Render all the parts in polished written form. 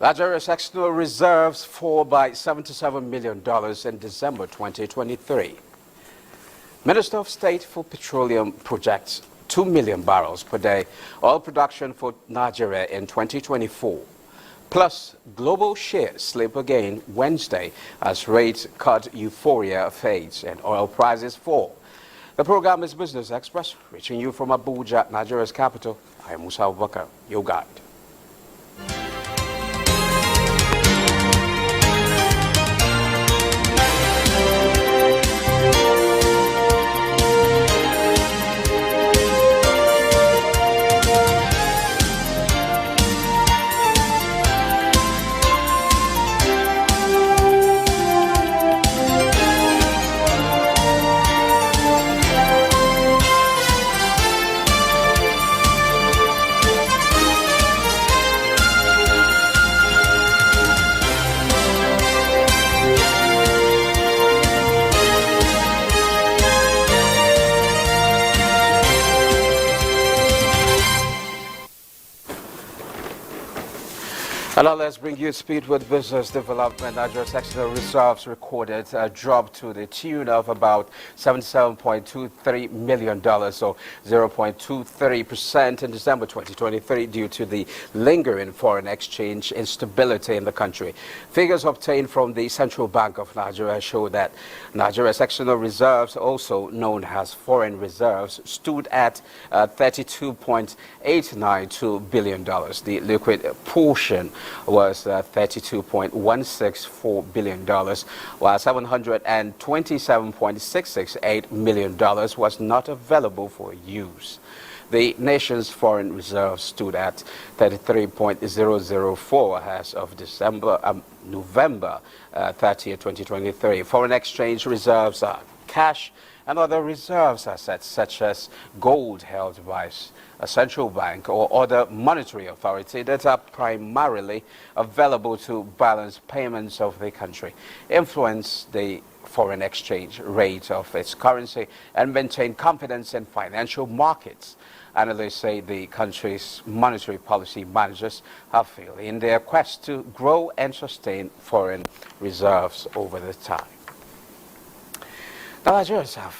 Nigeria's external reserves fall by $77 million in December 2023. Minister of State for Petroleum projects 2 million barrels per day oil production for Nigeria in 2024. Plus, global shares slip again Wednesday as rate cut euphoria fades and oil prices fall. The program is Business Express, reaching you from Abuja, Nigeria's capital. I am Musa Abubakar, your guide. And now let's bring you speed with business development. Nigeria's external reserves recorded a drop to the tune of about $77.23 million, so 0.23% in December 2023 due to the lingering foreign exchange instability in the country. Figures obtained from the Central Bank of Nigeria show that Nigeria's external reserves, also known as foreign reserves, stood at $32.892 billion. The liquid portion was $32.164 billion, while $727.668 million was not available for use. The nation's foreign reserves stood at 33.004 as of November 30, 2023. Foreign exchange reserves are cash and other reserves assets such as gold held by a central bank or other monetary authority that are primarily available to balance payments of the country, influence the foreign exchange rate of its currency, and maintain confidence in financial markets. Analysts say the country's monetary policy managers have failed in their quest to grow and sustain foreign reserves over the time. Now, Nigerians have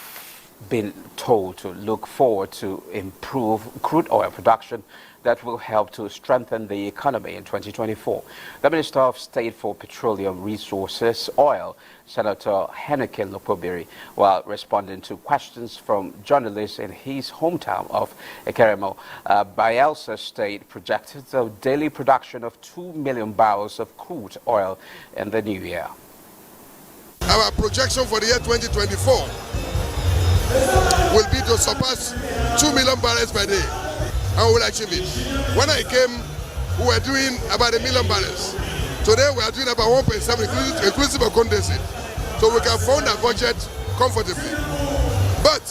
been told to look forward to improve crude oil production that will help to strengthen the economy in 2024. The Minister of State for Petroleum Resources, Oil, Senator Henneken Lopobiri, while responding to questions from journalists in his hometown of Ekeremo, Bayelsa State projected a daily production of 2 million barrels of crude oil in the new year. Our projection for the year 2024 will be to surpass 2 million barrels per day, and we will achieve it. When I came, we were doing about 1 million barrels. Today we are doing about 1.7 inclusive of condensate. So we can fund our budget comfortably. But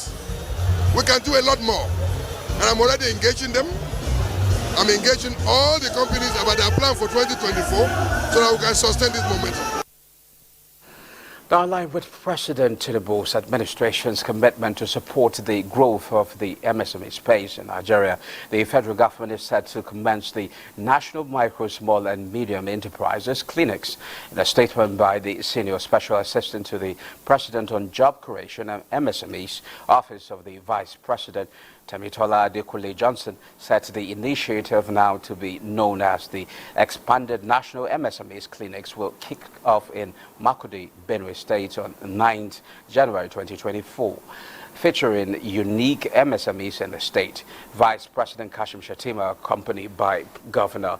we can do a lot more. And I'm already engaging them. I'm engaging all the companies about their plan for 2024 so that we can sustain this momentum. Now, in line with President Tinubu's administration's commitment to support the growth of the MSME space in Nigeria, the federal government is set to commence the National Micro, Small and Medium Enterprises Clinics. In a statement by the Senior Special Assistant to the President on Job Creation and MSMEs, Office of the Vice President, Temitola Adekunle Johnson, said the initiative, now to be known as the Expanded National MSMEs Clinics, will kick off in Makurdi, Benue State on 9th January 2024. Featuring unique MSMEs in the state. Vice President Kashim Shettima, accompanied by Governor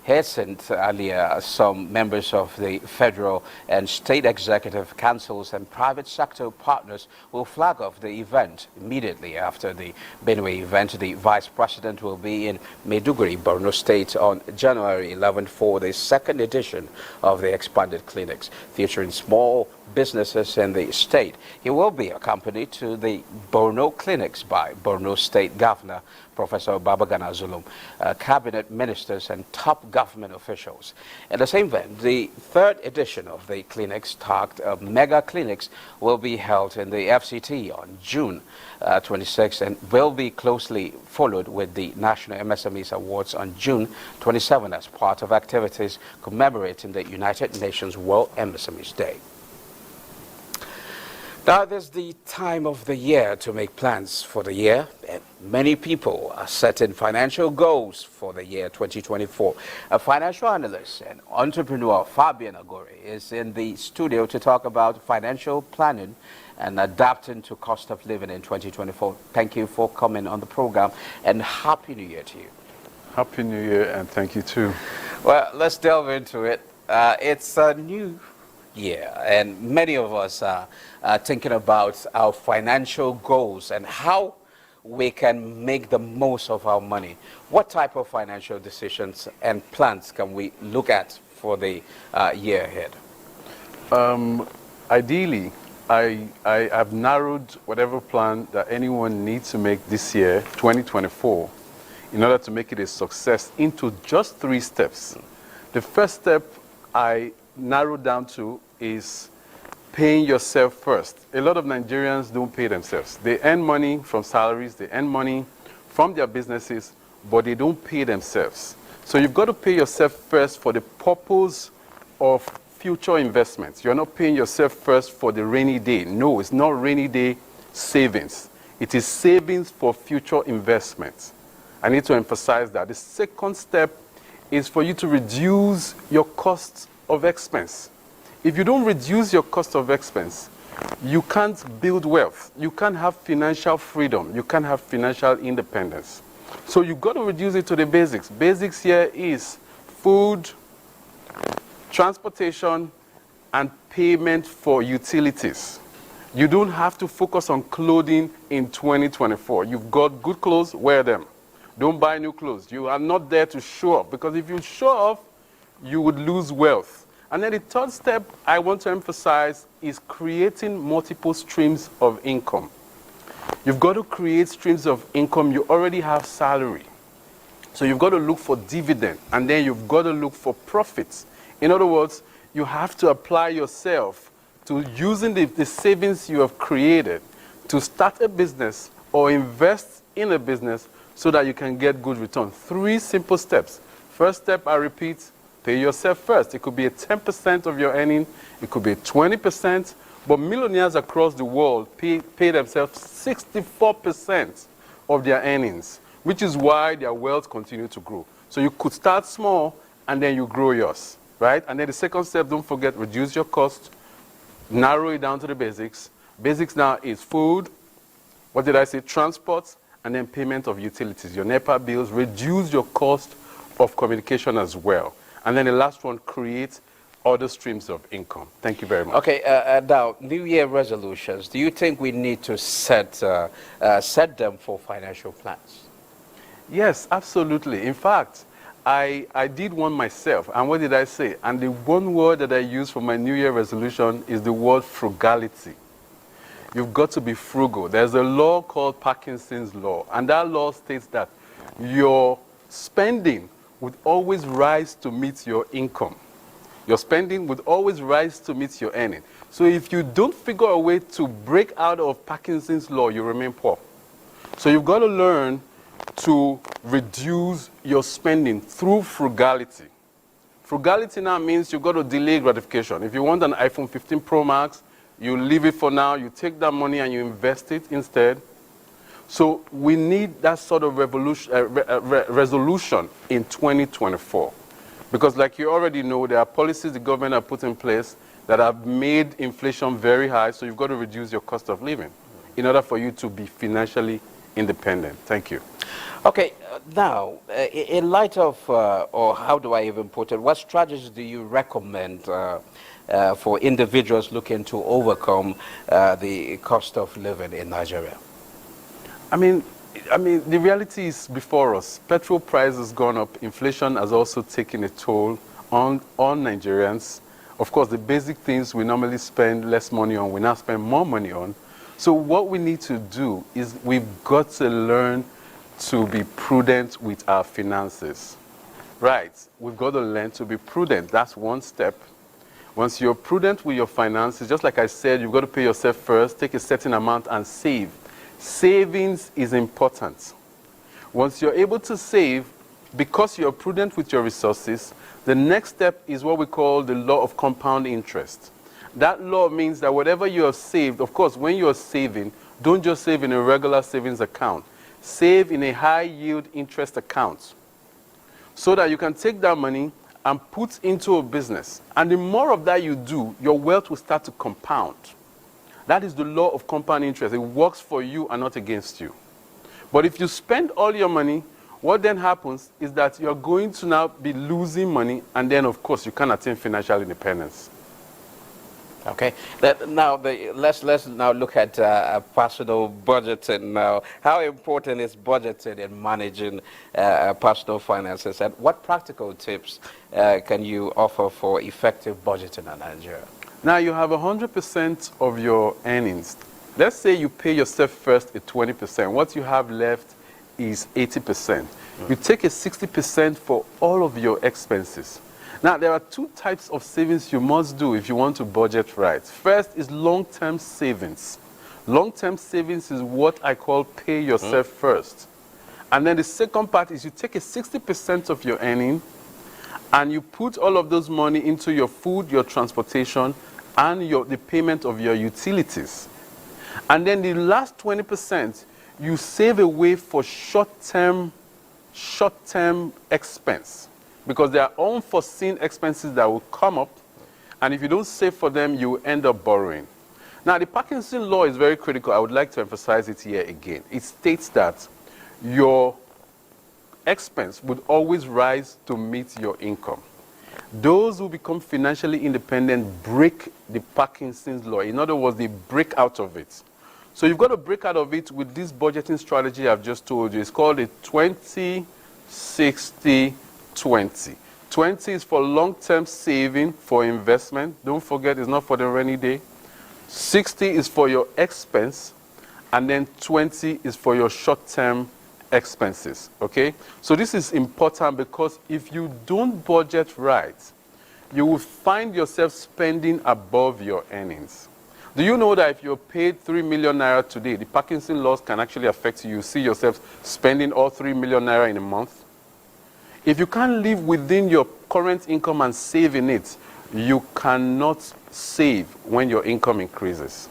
Hyacinth Alia, some members of the federal and state executive councils and private sector partners will flag off the event. Immediately after the Benue event, the Vice President will be in Maiduguri, Borno State on January 11 for the second edition of the expanded clinics, featuring small businesses in the state. He will be accompanied to the Borno clinics by Borno State Governor Professor Babagana Zulum, cabinet ministers and top government officials. In the same vein, the third edition of the clinics, tagged Mega Clinics, will be held in the FCT on June 26 and will be closely followed with the National MSMEs Awards on June 27 as part of activities commemorating the United Nations World MSMEs Day. Now, this is the time of the year to make plans for the year, and many people are setting financial goals for the year 2024. A financial analyst and entrepreneur, Fabian Agore, is in the studio to talk about financial planning and adapting to cost of living in 2024. Thank you for coming on the program, and Happy New Year to you. Happy New Year, and thank you too. Well, let's delve into it. It's a new year, and many of us are thinking about our financial goals and how we can make the most of our money. What type of financial decisions and plans can we look at for the year ahead? Ideally, I've narrowed whatever plan that anyone needs to make this year, 2024, in order to make it a success into just 3 steps. The first step I narrowed down to is paying yourself first. A lot of Nigerians don't pay themselves. They earn money from salaries, they earn money from their businesses, but they don't pay themselves. So you've got to pay yourself first for the purpose of future investments. You're not paying yourself first for the rainy day. No, it's not rainy day savings. It is savings for future investments. I need to emphasize that. The second step is for you to reduce your costs of expense. If you don't reduce your cost of expense, you can't build wealth. You can't have financial freedom. You can't have financial independence. So you've got to reduce it to the basics. Basics here is food, transportation, and payment for utilities. You don't have to focus on clothing in 2024. You've got good clothes, wear them. Don't buy new clothes. You are not there to show off, because if you show off, you would lose wealth. And then the third step I want to emphasize is creating multiple streams of income. You've got to create streams of income. You already have salary. So you've got to look for dividend, and then you've got to look for profits. In other words, you have to apply yourself to using the savings you have created to start a business or invest in a business so that you can get good return. 3 simple steps. First step, I repeat, pay yourself first. It could be a 10% of your earning. It could be 20%. But millionaires across the world pay themselves 64% of their earnings, which is why their wealth continues to grow. So you could start small, and then you grow yours, right? And then the second step, don't forget, reduce your cost, narrow it down to the basics. Basics now is food, what did I say, transport, and then payment of utilities, your NEPA bills. Reduce your cost of communication as well. And then the last one, create other streams of income. Thank you very much. Okay, now, New Year resolutions. Do you think we need to set them for financial plans? Yes, absolutely. In fact, I did one myself. And what did I say? And the one word that I used for my New Year resolution is the word frugality. You've got to be frugal. There's a law called Parkinson's Law. And that law states that your spending would always rise to meet your income. Your spending would always rise to meet your earning. So if you don't figure a way to break out of Parkinson's Law, you remain poor. So you've got to learn to reduce your spending through frugality. Frugality now means you've got to delay gratification. If you want an iPhone 15 Pro Max, you leave it for now, you take that money and you invest it instead. So we need that sort of resolution in 2024. Because like you already know, there are policies the government have put in place that have made inflation very high, so you've got to reduce your cost of living in order for you to be financially independent. Thank you. Okay, now, in light of, or how do I even put it, what strategies do you recommend for individuals looking to overcome the cost of living in Nigeria? I mean, the reality is before us. Petrol price has gone up. Inflation has also taken a toll on Nigerians. Of course, the basic things we normally spend less money on, we now spend more money on. So what we need to do is we've got to learn to be prudent with our finances. Right, we've got to learn to be prudent. That's one step. Once you're prudent with your finances, just like I said, you've got to pay yourself first, take a certain amount and save. Savings is important. Once you're able to save, because you're prudent with your resources, the next step is what we call the law of compound interest. That law means that whatever you have saved, of course, when you're saving, don't just save in a regular savings account. Save in a high yield interest account so that you can take that money and put into a business. And the more of that you do, your wealth will start to compound. That is the law of compound interest. It works for you and not against you. But if you spend all your money, what then happens is that you're going to now be losing money, and then, of course, you can't attain financial independence. Okay. Let's now look at personal budgeting now. How important is budgeting in managing personal finances, and what practical tips can you offer for effective budgeting in Nigeria? Now you have 100% of your earnings. Let's say you pay yourself first at 20%. What you have left is 80%. You take a 60% for all of your expenses. Now, there are two types of savings you must do if you want to budget right. First is long-term savings. Long-term savings is what I call pay yourself first. And then the second part is you take a 60% of your earning and you put all of those money into your food, your transportation, and the payment of your utilities. And then the last 20%, you save away for short-term expense. Because there are unforeseen expenses that will come up, and if you don't save for them, you will end up borrowing. Now, the Parkinson law is very critical. I would like to emphasize it here again. It states that your expense would always rise to meet your income. Those who become financially independent break the Parkinson's law. In other words, they break out of it. So you've got to break out of it with this budgeting strategy I've just told you. It's called a 20-60-20. 20 is for long-term saving, for investment. Don't forget, it's not for the rainy day. 60 is for your expense, and then 20 is for your short-term expenses, okay? So this is important because if you don't budget right, you will find yourself spending above your earnings. Do you know that if you're paid 3 million naira today, the Parkinson laws can actually affect you? You see yourself spending all 3 million naira in a month? If you can't live within your current income and save in it, you cannot save when your income increases.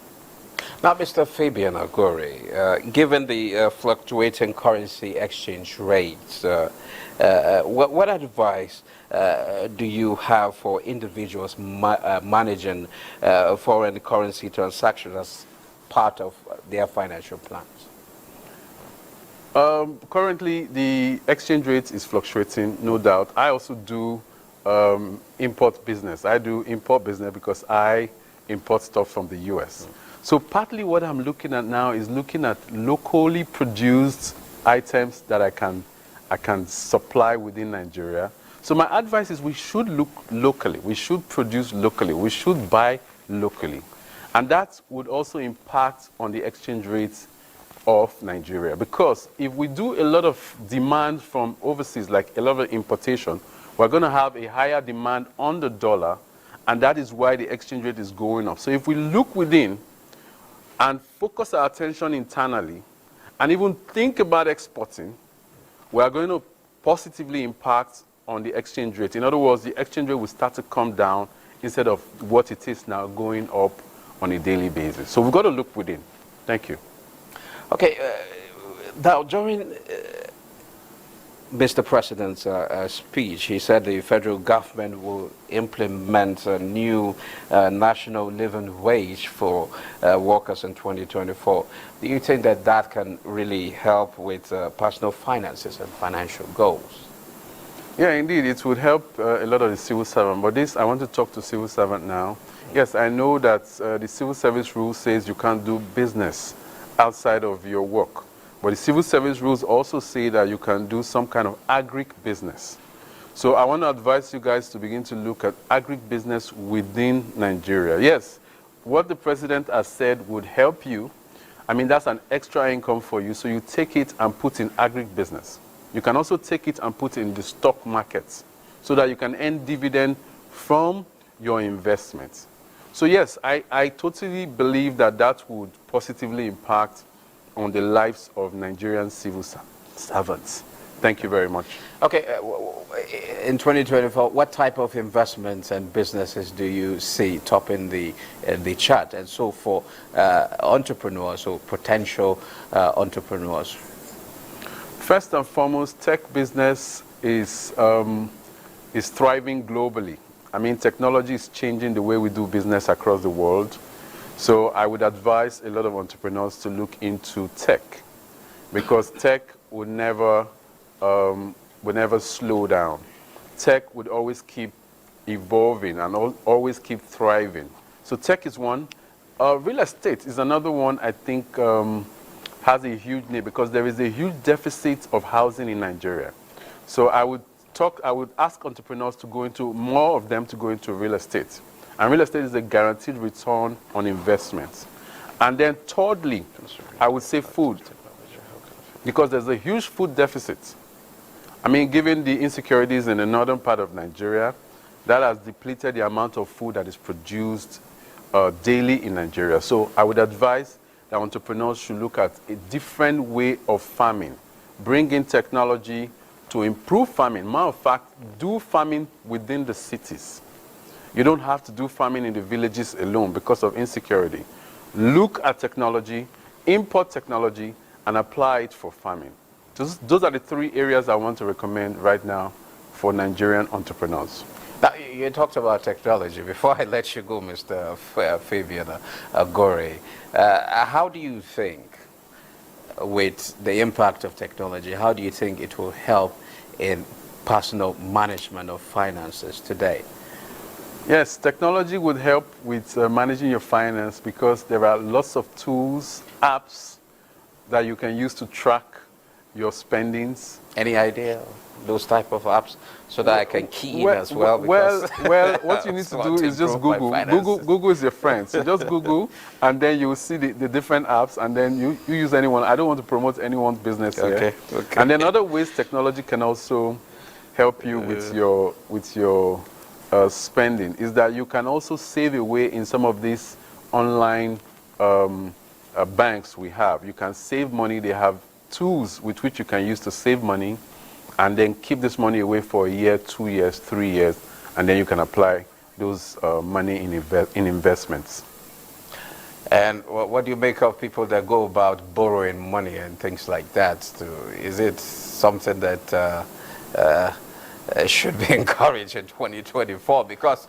Now, Mr. Fabian Agore, given the fluctuating currency exchange rates, what advice do you have for individuals managing foreign currency transactions as part of their financial plans? Currently, the exchange rate is fluctuating, no doubt. I also do import business. I do import business because I import stuff from the US. So partly what I'm looking at now is looking at locally produced items that I can supply within Nigeria. So my advice is we should look locally. We should produce locally. We should buy locally. And that would also impact on the exchange rates of Nigeria, because if we do a lot of demand from overseas, like a lot of importation, we're going to have a higher demand on the dollar, and that is why the exchange rate is going up. So if we look within and focus our attention internally and even think about exporting, we are going to positively impact on the exchange rate. In other words, the exchange rate will start to come down instead of what it is now going up on a daily basis. So we've got to look within. Thank you. Okay, now during Mr. President's speech, he said the federal government will implement a new national living wage for workers in 2024. Do you think that that can really help with personal finances and financial goals? Yeah, indeed, it would help a lot of the civil servant. But this, I want to talk to civil servant now. Yes, I know that the civil service rule says you can't do business outside of your work. But the civil service rules also say that you can do some kind of agric business. So I want to advise you guys to begin to look at agribusiness within Nigeria. Yes, what the president has said would help you. I mean, that's an extra income for you. So you take it and put in agribusiness. You can also take it and put in the stock markets so that you can earn dividend from your investments. So yes, I totally believe that that would positively impact on the lives of Nigerian civil servants. Thank you very much. Okay, in 2024, what type of investments and businesses do you see topping the chart? And so for entrepreneurs or potential entrepreneurs? First and foremost, tech business is thriving globally. I mean, technology is changing the way we do business across the world. So I would advise a lot of entrepreneurs to look into tech, because tech would never slow down. Tech would always keep evolving and always keep thriving. So tech is one. Real estate is another one I think has a huge need, because there is a huge deficit of housing in Nigeria. So I would ask entrepreneurs to go into, more of them to go into real estate. And real estate is a guaranteed return on investments. And then thirdly, I would say food, because there's a huge food deficit. I mean, given the insecurities in the northern part of Nigeria, that has depleted the amount of food that is produced daily in Nigeria. So I would advise that entrepreneurs should look at a different way of farming, bring in technology to improve farming. Matter of fact, do farming within the cities. You don't have to do farming in the villages alone because of insecurity. Look at technology, import technology, and apply it for farming. Those are the three areas I want to recommend right now for Nigerian entrepreneurs. Now, you talked about technology. Before I let you go, Mr. Fabian Agore, how do you think, with the impact of technology, how do you think it will help in personal management of finances today? Yes, technology would help with managing your finance, because there are lots of tools, apps that you can use to track your spendings. Any idea of those type of apps so that I can key in as well? Well, what you need to do is just Google. Google is your friend. So just Google, and then you will see the different apps, and then you use anyone. I don't want to promote anyone's business here. Okay. And then other ways technology can also help you with your spending is that you can also save away in some of these online banks we have. You can save money. They have tools with which you can use to save money, and then keep this money away for a year, 2 years, 3 years, and then you can apply those money in investments. And what do you make of people that go about borrowing money and things like that? Is it something that should be encouraged in 2024? Because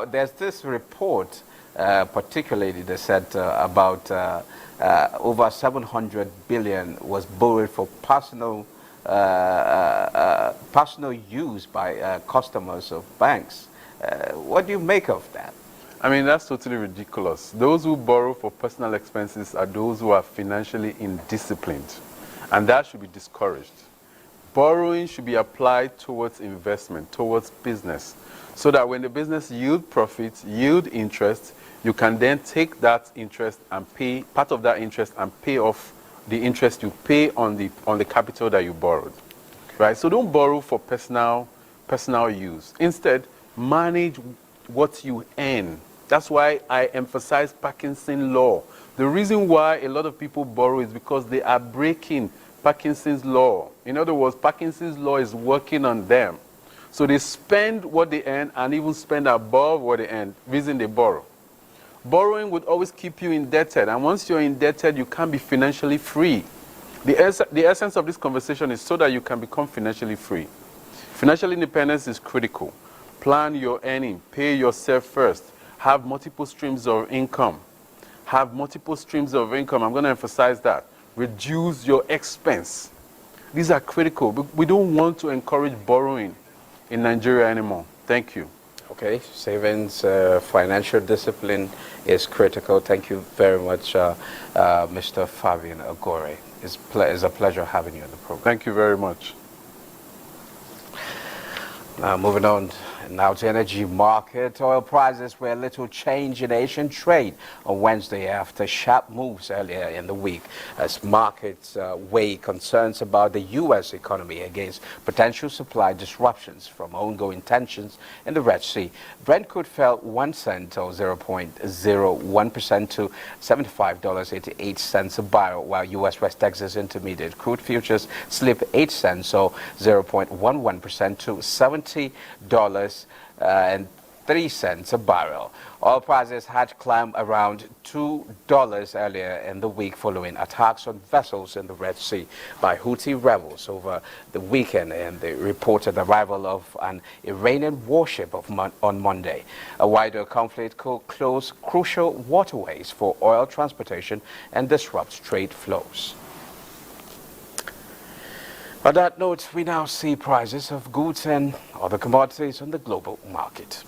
there's this report, particularly that said about over 700 billion was borrowed for personal use by customers of banks. What do you make of that? I mean, that's totally ridiculous. Those who borrow for personal expenses are those who are financially indisciplined, and that should be discouraged. Borrowing should be applied towards investment, towards business, so that when the business yield profits, yield interest, you can then take that interest and pay part of that interest and pay off the interest you pay on the capital that you borrowed, right? So don't borrow for personal use. Instead, manage what you earn. That's why I emphasize Parkinson's law. The reason why a lot of people borrow is because they are breaking Parkinson's law. In other words, Parkinson's law is working on them. So they spend what they earn and even spend above what they earn, reason they borrow. Borrowing would always keep you indebted, and once you're indebted, you can't be financially free. The essence of this conversation is so that you can become financially free. Financial independence is critical. Plan your earning, pay yourself first, have multiple streams of income. Have multiple streams of income. I'm going to emphasize that. Reduce your expense. These are critical. We don't want to encourage borrowing in Nigeria anymore. Thank you. Okay, savings, financial discipline is critical. Thank you very much, Mr. Fabian Agore. It's a pleasure having you on the program. Thank you very much. Now moving on now to energy market. Oil prices were little change in Asian trade on Wednesday after sharp moves earlier in the week as markets weigh concerns about the U.S. economy against potential supply disruptions from ongoing tensions in the Red Sea. Brent crude fell 1 cent or 0.01% to $75.88 a barrel, while U.S. West Texas Intermediate crude futures slipped 8 cents or 0.11% to $70.03 a barrel. Oil prices had climbed around $2 earlier in the week following attacks on vessels in the Red Sea by Houthi rebels over the weekend and the reported arrival of an Iranian warship on Monday. A wider conflict could close crucial waterways for oil transportation and disrupt trade flows. On that note, we now see prices of goods and other commodities on the global market.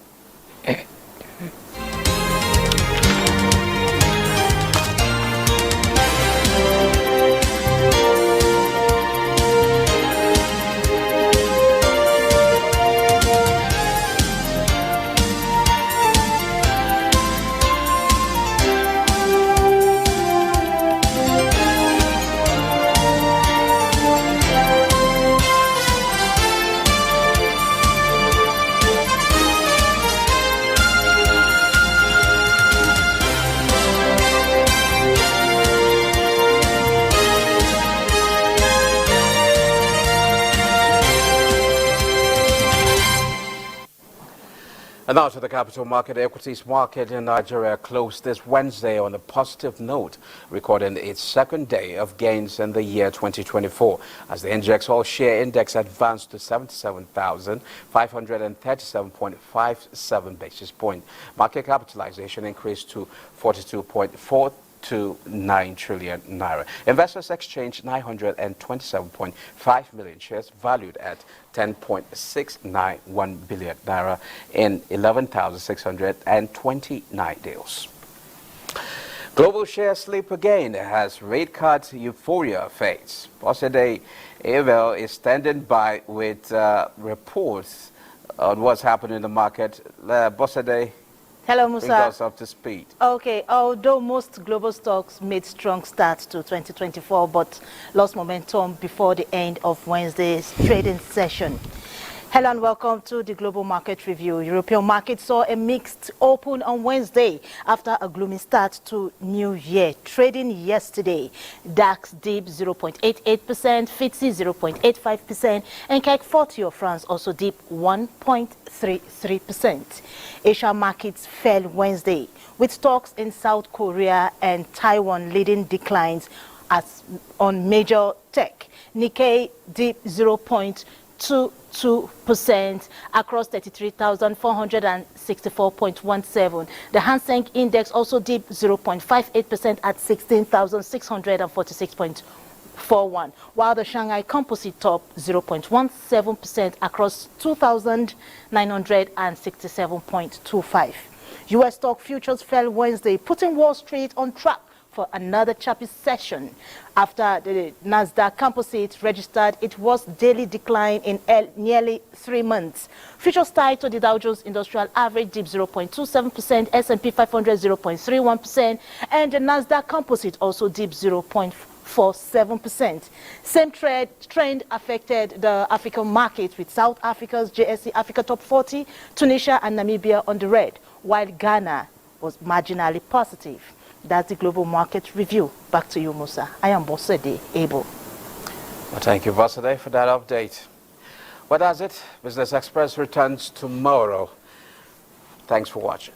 And now to the capital market. Equities market in Nigeria closed this Wednesday on a positive note, recording its second day of gains in the year 2024, as the Index All-Share Index advanced to 77,537.57 basis points. Market capitalization increased to 42.429 trillion naira. Investors exchanged 927.5 million shares valued at 10.691 billion naira in 11,629 deals. Global shares slip again as rate cut euphoria fades. Bosede Abel is standing by with reports on what's happening in the market. Bosede, hello, Musa. bring us up to speed. Okay, although most global stocks made strong start to 2024 but lost momentum before the end of Wednesday's trading session. Hello and welcome to the Global Market Review. European markets saw a mixed open on Wednesday after a gloomy start to New Year. Trading yesterday, DAX dipped 0.88%, FTSE 0.85%, and CAC 40 of France also dipped 1.33%. Asia markets fell Wednesday, with stocks in South Korea and Taiwan leading declines as on major tech. Nikkei dipped 0.22% across 33,464.17. The Hang Seng Index also dipped 0.58% at 16,646.41, while the Shanghai Composite topped 0.17% across 2,967.25. U.S. stock futures fell Wednesday, putting Wall Street on track for another choppy session after the Nasdaq Composite registered its worst daily decline in nearly 3 months. Futures tied to the Dow Jones Industrial Average dipped 0.27%, S&P 500 0.31%, and the Nasdaq Composite also dipped 0.47%. Same trend affected the African market, with South Africa's JSE Africa Top 40, Tunisia and Namibia on the red, while Ghana was marginally positive. That's the Global Market Review. Back to you, Musa. I am Bosede Abel. Well, thank you, Bosede, for that update. Well, that's it. Business Express returns tomorrow. Thanks for watching.